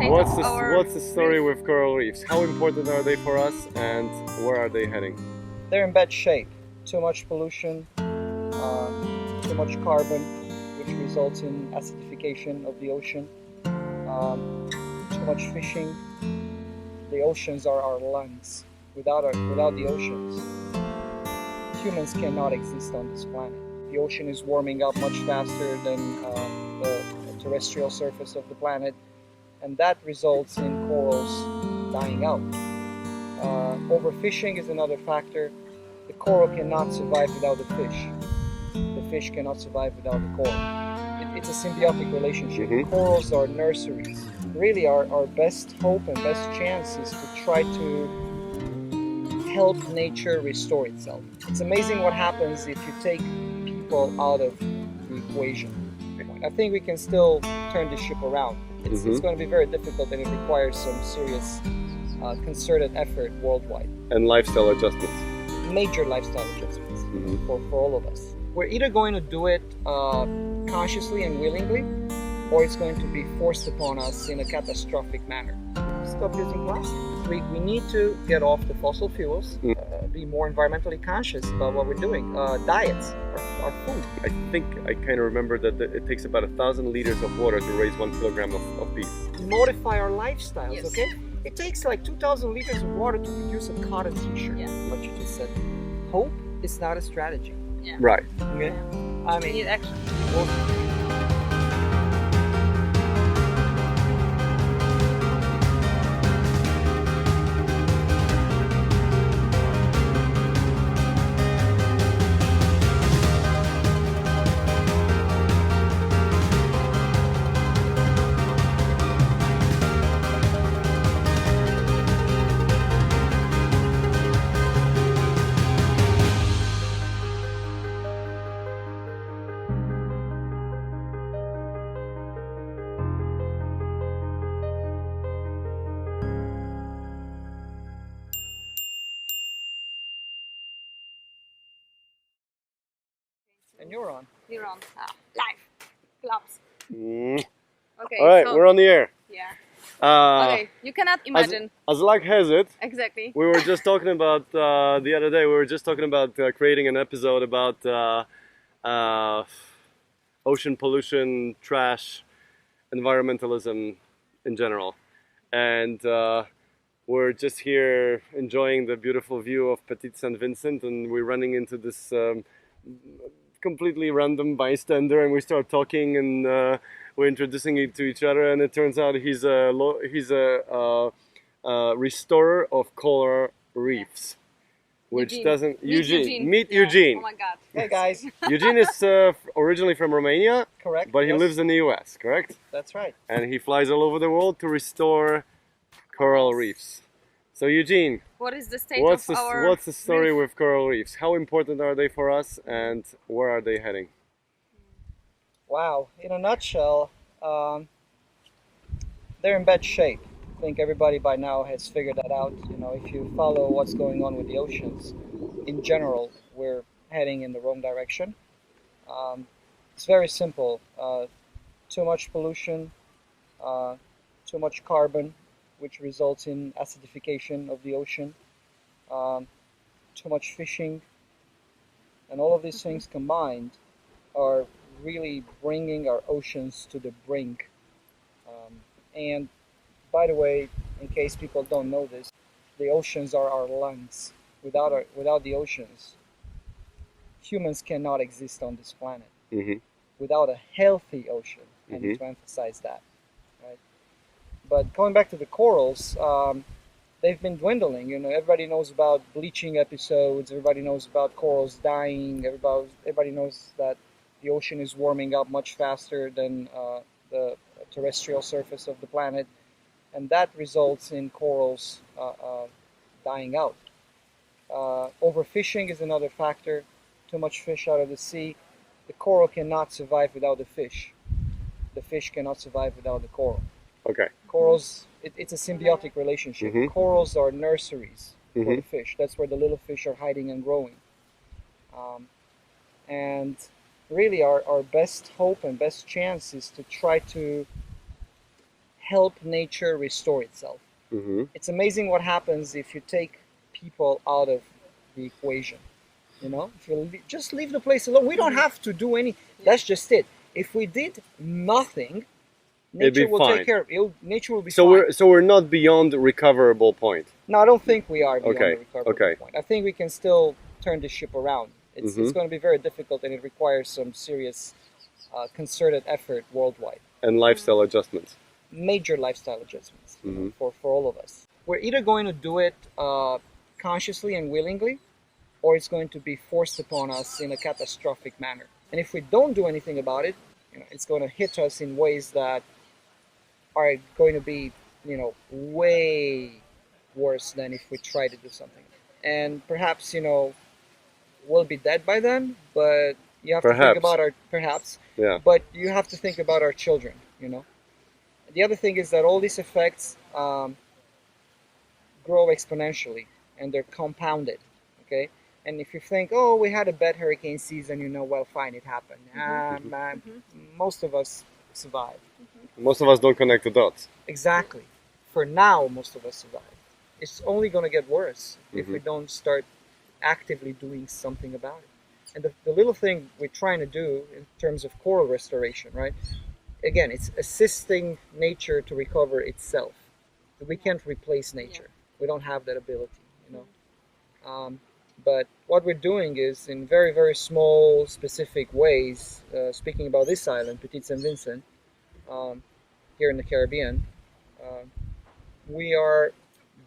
state of our What's the story reef. with coral reefs? How important are they for us, and where are they heading? They're in bad shape. Too much pollution, too much carbon, which results in acidification of the ocean, too much fishing. The oceans are our lungs. Without the oceans, humans cannot exist on this planet. The ocean is warming up much faster than the terrestrial surface of the planet, and that results in corals dying out. Overfishing is another factor. The coral cannot survive without the fish. The fish cannot survive without the coral. It's a symbiotic relationship. Mhm. Corals are nurseries. Really, our best hope and best chance is to try to help nature restore itself. It's amazing what happens if you take people out of the equation. I think we can still turn this ship around. It's going to be very difficult, and it requires some serious concerted effort worldwide. And lifestyle adjustments. Major lifestyle adjustments for all of us. We're either going to do it consciously and willingly, or it's going to be forced upon us in a catastrophic manner. Stop using plastic. We need to get off the fossil fuels, be more environmentally conscious about what we're doing. Diets, our food. I think I kind of remember that it takes about 1,000 liters of water to raise 1 kilogram of beef. Modify our lifestyles, Yes. okay? It takes like 2,000 liters of water to produce a cotton t-shirt. Yeah. What you just said. Hope is not a strategy. Yeah. Right. Okay? I We mean, need action. well, and you're on. We're on live clubs. Mm. Okay. All right, so, we're on the air. Yeah. Okay. You cannot imagine. As luck has it, Exactly. we were just talking about the other day. We were just talking about creating an episode about ocean pollution, trash, environmentalism in general, and we're just here enjoying the beautiful view of Petit Saint Vincent, and we're running into this completely random bystander, and we start talking, and we're introducing it to each other, and it turns out he's a restorer of coral reefs, which Eugene. doesn't meet Yeah. Eugene. Oh my God. Hey guys, Eugene is originally from Romania, correct? but he Yes, lives in the US, correct? That's right. And he flies all over the world to restore coral reefs. So Eugene, What is the state what's of our the story reef? with coral reefs? How important are they for us, and where are they heading? Wow. In a nutshell, they're in bad shape. I think everybody by now has figured that out. You know, if you follow what's going on with the oceans, in general, we're heading in the wrong direction. It's very simple. Too much pollution, too much carbon, which results in acidification of the ocean, too much fishing, and all of these things combined are really bringing our oceans to the brink. And by the way, in case people don't know this, the oceans are our lungs. Without the oceans, humans cannot exist on this planet. Mm-hmm. Without a healthy ocean, I need to emphasize that. Right? But going back to the corals, they've been dwindling. You know, everybody knows about bleaching episodes. Everybody knows about corals dying. Everybody knows that the ocean is warming up much faster than the terrestrial surface of the planet, and that results in corals dying out. Overfishing is another factor. Too much fish out of the sea. The coral cannot survive without the fish. The fish cannot survive without the coral. Okay. Corals, it's a symbiotic relationship. Corals are nurseries for the fish. That's where the little fish are hiding and growing. And really, our best hope and best chance is to try to help nature restore itself. Mm-hmm. It's amazing what happens if you take people out of the equation. You know, if you just leave the place alone, we don't have to do any. That's just it. If we did nothing, It'd be nature will fine. take care of it. Nature will be So fine. we're not beyond the recoverable point. No, I don't think we are beyond Okay, the recovery okay. point. I think we can still turn the ship around. It's Mhm. going to be very difficult, and it requires some serious concerted effort worldwide. And lifestyle adjustments. Major lifestyle adjustments Mhm. for all of us. We're either going to do it consciously and willingly, or it's going to be forced upon us in a catastrophic manner. And if we don't do anything about it, it's going to hit us in ways that are going to be, way worse than if we try to do something. And perhaps, we'll be dead by then, but you have to think Perhaps. about perhaps, Yeah. but you have to think about our children, The other thing is that all these effects grow exponentially and they're compounded, okay? And if you think, oh, we had a bad hurricane season, well, fine, it happened. Most of us survive. Most of us don't connect the dots. Exactly. For now, most of us survive. It's only going to get worse if we don't start actively doing something about it. And the little thing we're trying to do in terms of coral restoration, right? Again, it's assisting nature to recover itself. We can't replace nature. We don't have that ability, But what we're doing is in very, very small, specific ways, speaking about this island, Petit Saint Vincent, here in the Caribbean, we are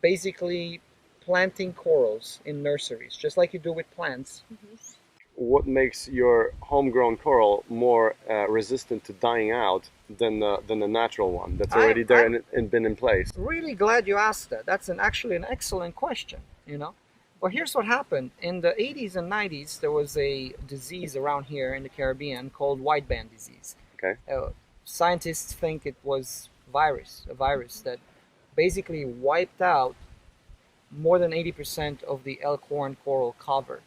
basically planting corals in nurseries, just like you do with plants. What makes your homegrown coral more resistant to dying out than the natural one that's already there and been in place? Really glad you asked that. That's actually an excellent question, Well, here's what happened. In the 80s and 90s, there was a disease around here in the Caribbean called white band disease. Okay. Scientists think it was a virus that basically wiped out more than 80% of the elkhorn coral cover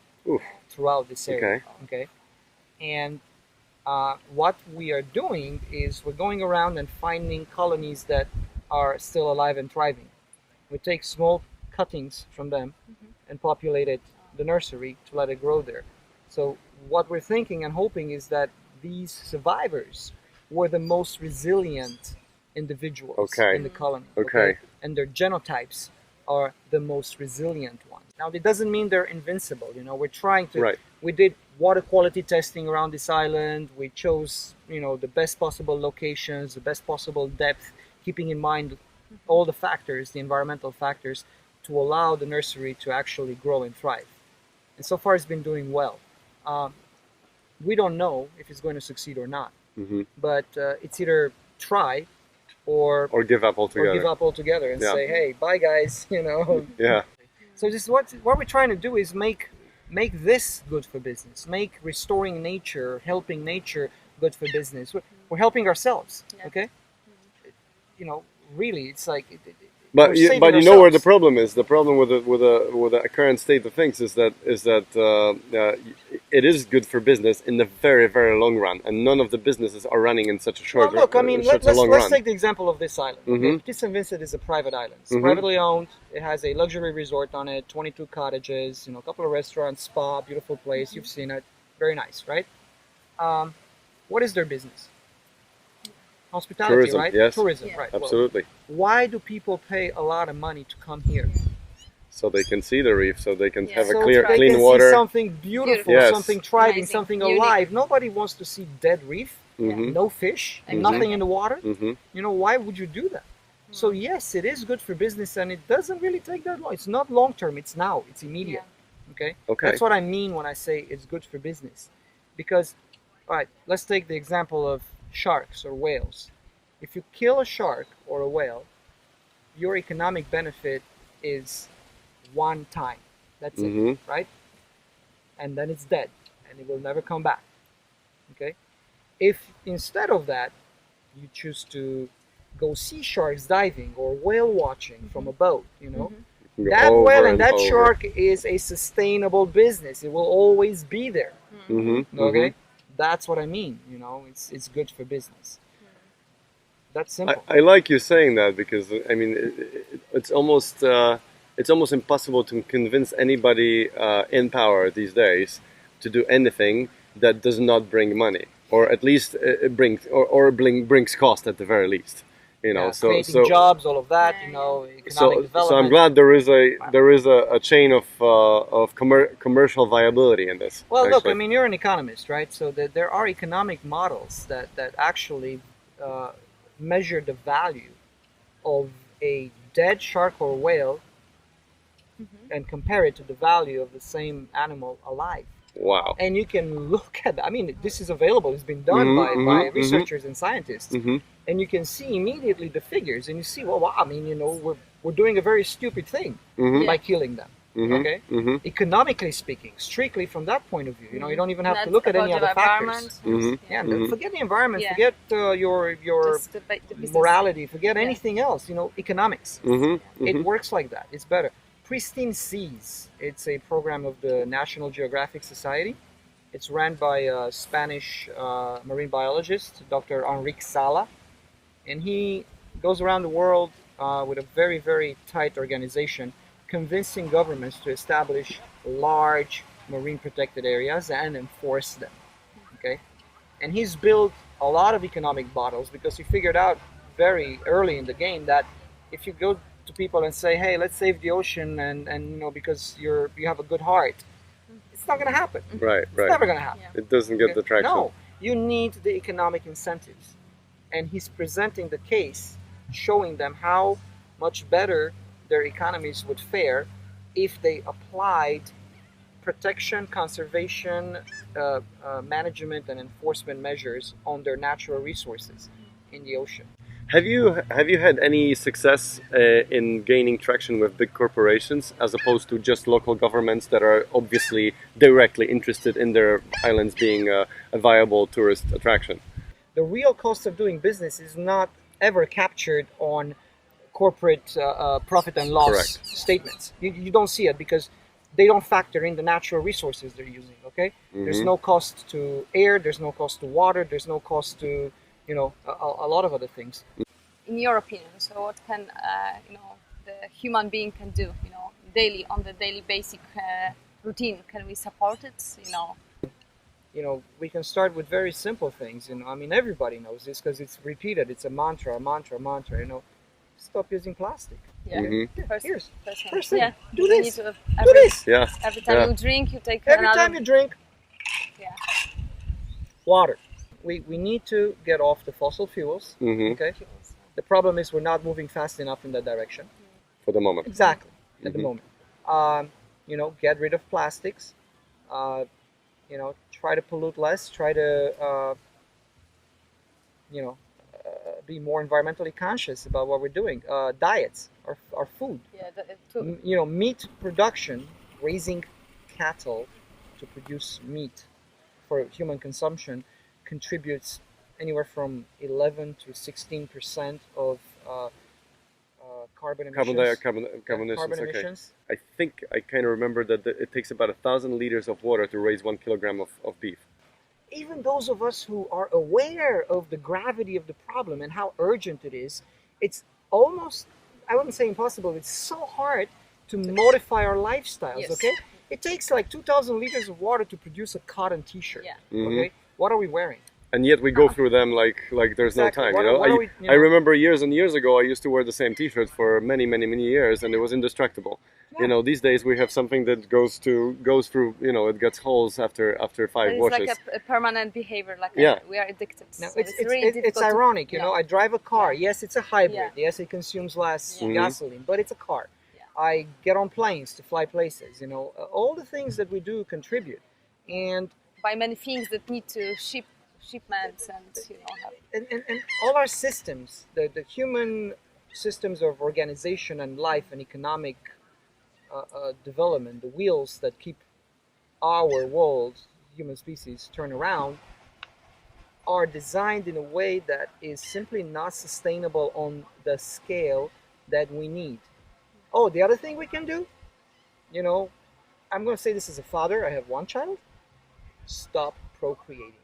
throughout this area. Okay. And what we are doing is we're going around and finding colonies that are still alive and thriving. We take small cuttings from them and populate the nursery to let it grow there. So what we're thinking and hoping is that these survivors were the most resilient individuals in the colony. Okay. And their genotypes are the most resilient ones. Now, it doesn't mean they're invincible. We're trying to. Right. We did water quality testing around this island. We chose, the best possible locations, the best possible depth, keeping in mind all the factors, the environmental factors, to allow the nursery to actually grow and thrive. And so far, it's been doing well. We don't know if it's going to succeed or not, but it's either try or give up altogether. And say, hey, bye guys, Yeah. So this is what we're trying to do is make this good for business, make restoring nature, helping nature good for business. We're helping ourselves, okay? Really, it's like But you know where the problem is. The problem with the current state of things is that it is good for business in the very, very long run, and none of the businesses are running in such a short. Well, look, I mean, let's take the example of this island. Mm-hmm. Petit Saint Vincent is a private island. It's privately owned. It has a luxury resort on it, 22 cottages, a couple of restaurants, spa, beautiful place. You've seen it, very nice, right? What is their business? Hospitality, Tourism, right? yes. Tourism, Yeah. right? Absolutely. Well, why do people pay a lot of money to come here? So they can see the reef, so they can have a So clear, they clean can water. see something beautiful, Yes. something thriving, Amazing. something Unique. alive. Nobody wants to see dead reef, Mhm. no fish, Exactly. nothing in the water. Mhm. Why would you do that? So yes, it is good for business, and it doesn't really take that long. It's not long term. It's now. It's immediate. Okay. Okay. That's what I mean when I say it's good for business, because, all right, let's take the example of sharks or whales. If you kill a shark or a whale, your economic benefit is one time. That's Mhm. it, right? And then it's dead, and it will never come back. Okay. If instead of that, you choose to go see sharks diving or whale watching from a boat, Go that over whale and that over. shark is a sustainable business. It will always be there. Mhm. Okay, Mhm. that's what I mean. It's good for business. That's simple. I like you saying that because I mean it's almost impossible to convince anybody in power these days to do anything that does not bring money, or at least it brings brings cost at the very least. You know, Yeah, so creating jobs, all of that, you know, economic so development. I'm glad there is a chain of commercial viability in this. Well, look, I actually. mean, you're an economist, right? So there are economic models that actually measure the value of a dead shark or whale and compare it to the value of the same animal alive. Wow. And you can look at that. I mean, this is available. It's been done Mhm, by mhm, researchers and scientists. hmm And you can see immediately the figures. And you see, well, wow, I mean, you know, we're doing a very stupid thing hmm by killing them. hmm Okay? hmm Economically speaking, strictly from that point of view, you know, you don't even have to Not look at about any the other factors. environment. Mhm. Yeah, Mhm. forget the environment, Yeah. forget your Just the business. morality, forget Yeah. anything else. You know, economics. hmm It works like that. It's better. Pristine Seas. It's a program of the National Geographic Society. It's run by a Spanish marine biologist, Dr. Enrique Sala, and he goes around the world with a very, very tight organization, convincing governments to establish large marine protected areas and enforce them. Okay, and he's built a lot of economic models because he figured out very early in the game that if you go to people and say, "Hey, let's save the ocean," and you know because you have a good heart, it's not going to happen. Right, It's right. never going to happen. It doesn't get the traction. No, you need the economic incentives. And he's presenting the case, showing them how much better their economies would fare if they applied protection, conservation, management, and enforcement measures on their natural resources in the ocean. Have you had any success in gaining traction with big corporations as opposed to just local governments that are obviously directly interested in their islands being a viable tourist attraction? The real cost of doing business is not ever captured on corporate profit and loss Correct. statements. You don't see it because they don't factor in the natural resources they're using. Okay, there's no cost to air, there's no cost to water, there's no cost to a lot of other things. In your opinion, so what can the human being can do? Daily on the daily basic routine. Can we support it? We can start with very simple things. I mean, everybody knows this because it's repeated. It's a mantra, mantra. Stop using plastic. Yeah. Mhm. First thing. Yeah. Do We this. need to- Do this. Yeah. Every time Yeah. you drink, you take Every another. time you drink Yeah. water. We need to get off the fossil fuels. hmm Okay. The problem is we're not moving fast enough in that direction. For the moment. Exactly. At the Mhm. moment. Get rid of plastics. Try to pollute less. Try to be more environmentally conscious about what we're doing. Diets, our food. Yeah. Too. Meat production, raising cattle to produce meat for human consumption contributes anywhere from 11 to 16% of carbon emissions. Carbon Carbon emissions. Okay. emissions. I think I kind of remember that it takes about 1,000 liters of water to raise 1 kilogram of beef. Even those of us who are aware of the gravity of the problem and how urgent it is, it's almost, I wouldn't say impossible, it's so hard to modify our lifestyles, Yes. okay? It takes like 2,000 liters of water to produce a cotton t-shirt, Yeah. okay? What are we wearing? And yet we go through them like there's Exactly. no time. What You know, are we- you I know- remember years and years ago I used to wear the same T-shirt for many years, and it was indestructible. Yeah. These days we have something that goes through. It gets holes after 5 It's washes. like a permanent behavior. Like Yeah. we are addicted. Now, So it's really it's difficult to- ironic, I drive a car. Yeah. Yes, it's a hybrid. Yeah. Yes, it consumes less Yeah. gasoline, but it's a car. Yeah. I get on planes to fly places. All the things that we do contribute, and by many things that need to shipments and have. and all our systems, the human systems of organization and life and economic development, the wheels that keep our world, human species, turn around, are designed in a way that is simply not sustainable on the scale that we need. Oh, the other thing we can do, I'm going to say this as a father. I have one child. Stop procreating.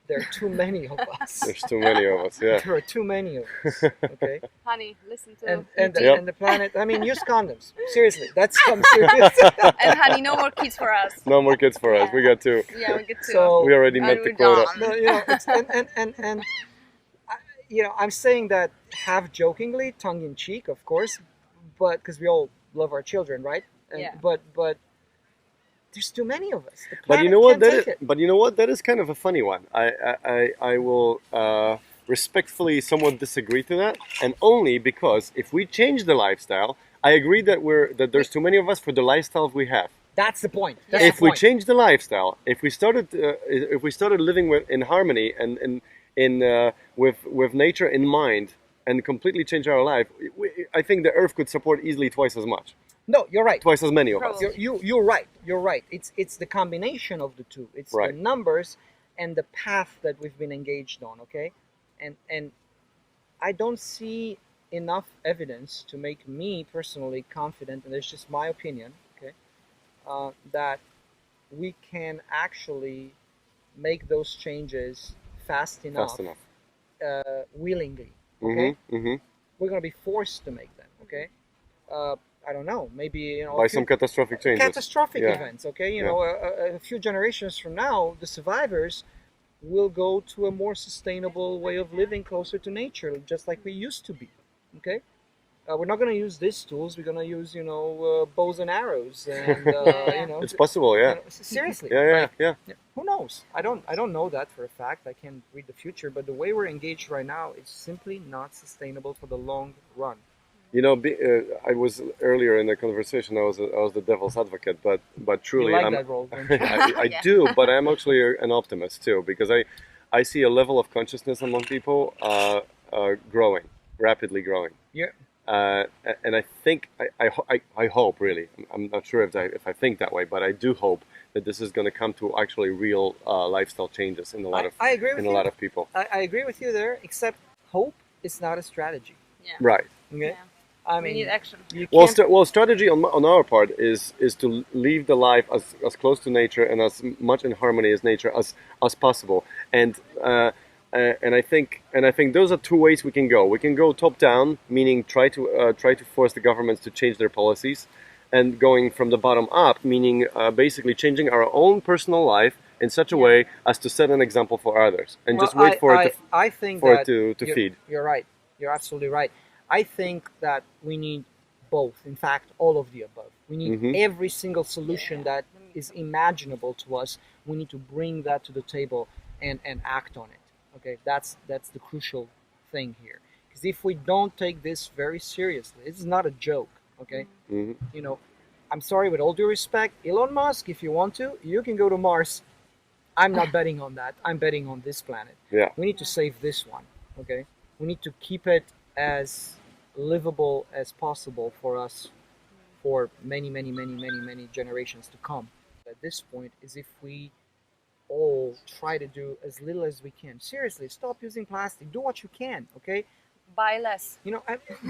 There are too many of us. There's too many of us. Yeah. There are too many of us. Okay. Honey, listen to And ET. Yep. and the planet. I mean, use condoms. Seriously, that's I'm serious. And honey, no more kids for us. No more kids for us. We got two. Yeah, we get to. So- We already And met the we're quota. done. No, it's, and I'm saying that half jokingly, tongue in cheek, of course, but because we all love our children, right? And, Yeah. But there's too many of us. The But you planet know what? can't That take is, it. but you know what? That is kind of a funny one. I will respectfully somewhat disagree to that, and only because if we change the lifestyle, I agree that there's too many of us for the lifestyle we have. That's the point. That's If the we point. change the lifestyle, if we started living in harmony and with nature in mind and completely change our life, I think the Earth could support easily twice as much, No, you're right. twice as many of us. Probably. You're right. You're right. It's the combination of the two. It's Right. the numbers and the path that we've been engaged on. Okay, and I don't see enough evidence to make me personally confident, and it's just my opinion. Okay, that we can actually make those changes fast enough, Fast enough. willingly. Okay, Mm-hmm. we're gonna be forced to make them. Okay, I don't know. Maybe By a few- some catastrophic changes. catastrophic Yeah. events. Okay, Yeah. a few generations from now, the survivors will go to a more sustainable way of living, closer to nature, just like we used to be. Okay, we're not going to use these tools. We're going to use, bows and arrows, and It's possible, yeah. seriously. Yeah, like, yeah. who knows? I don't know that for a fact. I can't read the future, but the way we're engaged right now is simply not sustainable for the long run. You know, I was earlier in the conversation. I was the devil's advocate, but You truly, like I'm, that role, don't you? I Yeah. do. But I'm actually an optimist too, because I see a level of consciousness among people growing, rapidly growing. Yeah. And I think I hope really. I'm not sure if I think that way, but I do hope that this is going to come to actually real lifestyle changes in a lot of I agree with in you. a lot of people. I agree with you there, except hope is not a strategy. Yeah. Right. Okay? Yeah. I We mean, need action. you Well, can't. strategy on our part is to leave the life as close to nature and as much in harmony as nature as possible. And I think those are two ways we can go. We can go top down, meaning try to force the governments to change their policies, and going from the bottom up, meaning basically changing our own personal life in such a way as to set an example for others, and just wait for it I think for that it to feed. You're right. You're absolutely right. I think that we need both. In fact, all of the above. We need Mhm. every single solution Yeah. that is imaginable to us. We need to bring that to the table and act on it. Okay, that's the crucial thing here. Because if we don't take this very seriously, this is not a joke. Okay, Mhm. I'm sorry, with all due respect, Elon Musk, if you want to, you can go to Mars. I'm not betting on that. I'm betting on this planet. Yeah. We need to save this one. Okay, we need to keep it as livable as possible for us for many generations to come. At this point is if we all try to do as little as we can. Seriously, stop using plastic. Do what you can, okay? Buy less.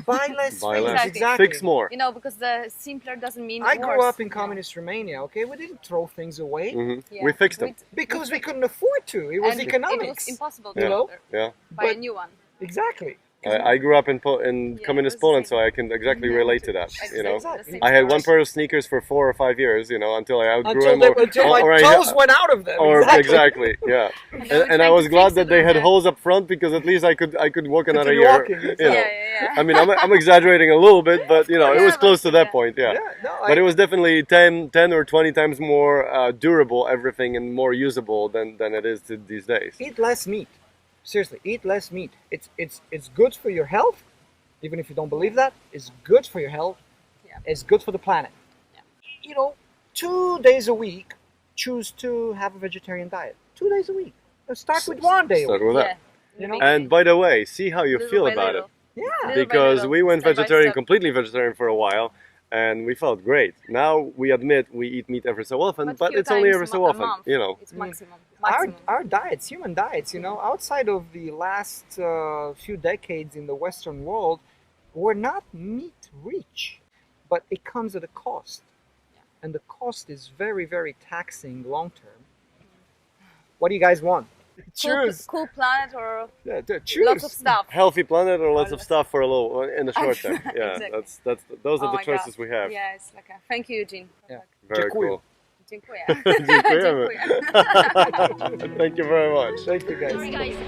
Buy less Buy things. less. Exactly. Fix more. Because the simpler doesn't mean I worse. grew up in Yeah. communist Romania, okay? We didn't throw things away Mhm. Yeah. We fixed them. because we couldn't afford to. It was And economics. It was impossible to You know? Yeah. buy a But- new one. Exactly. I grew up in Yeah, communist it was the Poland, same. so I can exactly Yeah. relate to that. You know, Exactly. The same I had story. one pair of sneakers for 4 or 5 years. Until I outgrew Until, them, until my toes went out of them. or exactly. exactly, yeah. And they were And I trying was to glad fix that it they with had the- holes up front because at least I could walk another Continue year. walking, You exactly. know. Yeah. I mean, I'm exaggerating a little bit, but it was Yeah, close to but that yeah. point, yeah. No, But it was definitely 10 or 20 times more durable, everything, and more usable than it is these days. eat less meat. Seriously, eat less meat. It's good for your health, even if you don't believe that. It's good for your health. Yeah. It's good for the planet. Yeah. 2 days a week, choose to have a vegetarian diet. 2 days a week. Start with 1 day a Start week. with that. You know? And by the way, see how you Little feel by about little. it. Yeah. Little by Because little, we went step by vegetarian, step. completely vegetarian for a while, and we felt great. Now we admit we eat meat every so often, but few it's only times every so a often. month. It's maximum. Our diets, human diets, outside of the last few decades in the Western world, were not meat rich, but it comes at a cost. And the cost is very, very taxing long term. What do you guys want? Choose. Cool planet or Yeah, choose. lots of stuff. Healthy planet or lots of stuff for a little in the short term. Yeah, Exactly. those are Oh the my choices God. we have. Yeah, it's like thank you, Eugene. Yeah. Very Dziękuję. cool. Dziękuję. Dziękujemy. Dziękuję. Thank you very much. Thank you guys.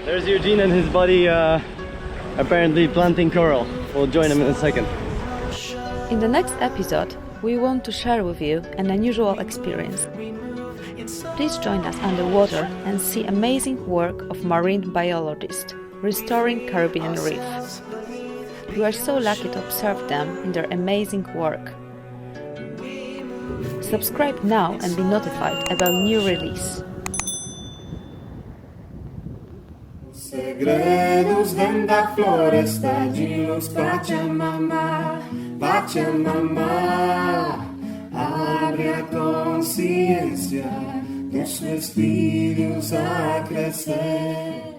There's Eugene and his buddy apparently planting coral. We'll join him in a second. In the next episode, we want to share with you an unusual experience. Please join us underwater and see amazing work of marine biologists restoring Caribbean reef. You are so lucky to observe them in their amazing work. Subscribe now and be notified about new release. Segredos de la floresta de los Pachamama, Pachamama, abre a conciencia de sus filhos a crecer.